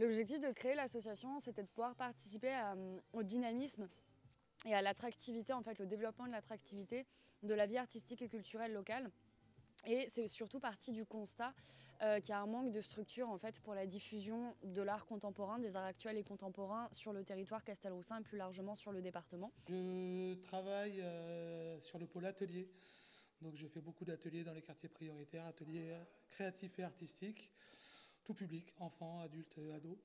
L'objectif de créer l'association, c'était de pouvoir participer au dynamisme et à l'attractivité, en fait, le développement de l'attractivité de la vie artistique et culturelle locale. Et c'est surtout parti du constat qu'il y a un manque de structure en fait, pour la diffusion de l'art contemporain, des arts actuels et contemporains sur le territoire castelroussin et plus largement sur le département. Je travaille sur le pôle atelier. Donc je fais beaucoup d'ateliers dans les quartiers prioritaires, ateliers créatifs et artistiques, tout public, enfants, adultes, ados.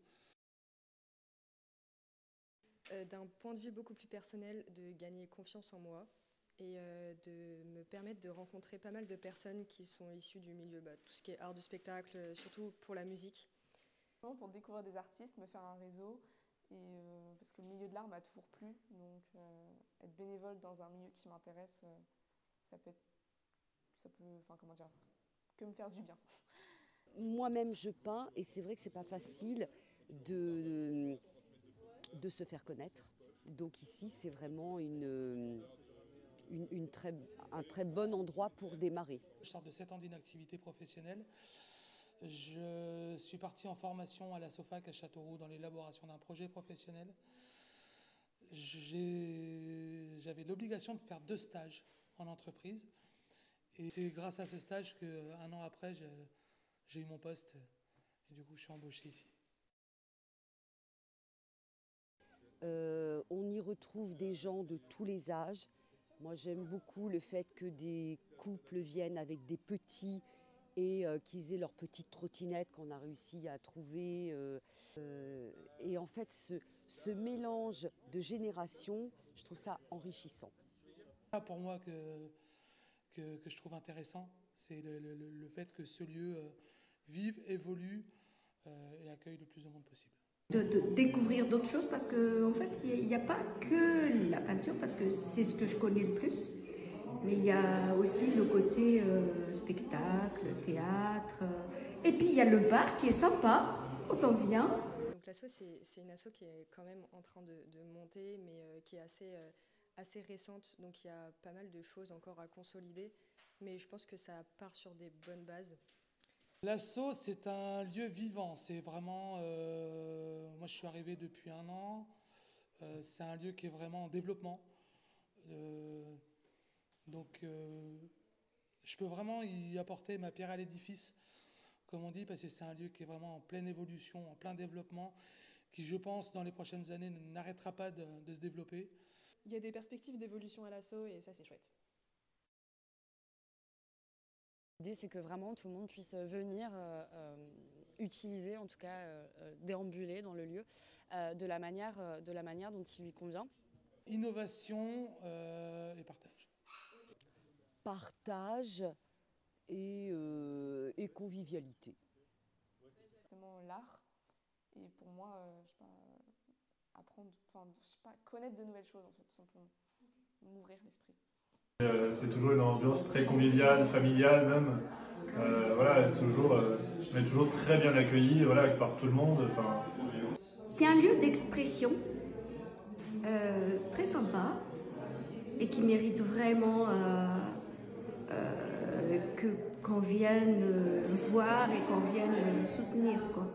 D'un point de vue beaucoup plus personnel, de gagner confiance en moi et de me permettre de rencontrer pas mal de personnes qui sont issues du milieu, tout ce qui est art du spectacle, surtout pour la musique. Pour découvrir des artistes, me faire un réseau, et, parce que le milieu de l'art m'a toujours plu, donc être bénévole dans un milieu qui m'intéresse, ça peut que me faire du bien. Moi-même je peins et c'est vrai que c'est pas facile de se faire connaître. Donc ici c'est vraiment un très bon endroit pour démarrer. Je sors de 7 ans d'une activité professionnelle. Je suis parti en formation à la SOFAC à Châteauroux dans l'élaboration d'un projet professionnel. J'avais l'obligation de faire 2 stages en entreprise. Et c'est grâce à ce stage qu'un an après, j'ai eu mon poste et du coup je suis embauché ici. On y retrouve des gens de tous les âges. Moi j'aime beaucoup le fait que des couples viennent avec des petits et qu'ils aient leur petite trottinette qu'on a réussi à trouver. Et en fait ce mélange de générations, je trouve ça enrichissant. Pour moi que je trouve intéressant, c'est le fait que ce lieu vive, évolue et accueille le plus de monde possible. De découvrir d'autres choses parce qu'en fait, il n'y a pas que la peinture, parce que c'est ce que je connais le plus, mais il y a aussi le côté spectacle, théâtre, et puis il y a le bar qui est sympa quand on vient. Donc l'asso, c'est une asso qui est quand même en train de monter, mais qui est assez récente, donc il y a pas mal de choses encore à consolider, mais je pense que ça part sur des bonnes bases. L'asso, c'est un lieu vivant, c'est vraiment, moi je suis arrivé depuis 1 an, c'est un lieu qui est vraiment en développement, donc je peux vraiment y apporter ma pierre à l'édifice, comme on dit, parce que c'est un lieu qui est vraiment en pleine évolution, en plein développement, qui je pense dans les prochaines années n'arrêtera pas de se développer. Il y a des perspectives d'évolution à l'asso et ça c'est chouette. L'idée, c'est que vraiment tout le monde puisse venir utiliser, en tout cas déambuler dans le lieu de la manière dont il lui convient. Innovation et partage. Partage et convivialité. Justement l'art, et pour moi, connaître de nouvelles choses en fait, tout simplement, m'ouvrir l'esprit. C'est toujours une ambiance très conviviale, familiale même. Voilà, on est toujours très bien accueillis, voilà, par tout le monde. C'est un lieu d'expression très sympa et qui mérite vraiment qu'on vienne voir et qu'on vienne soutenir, quoi.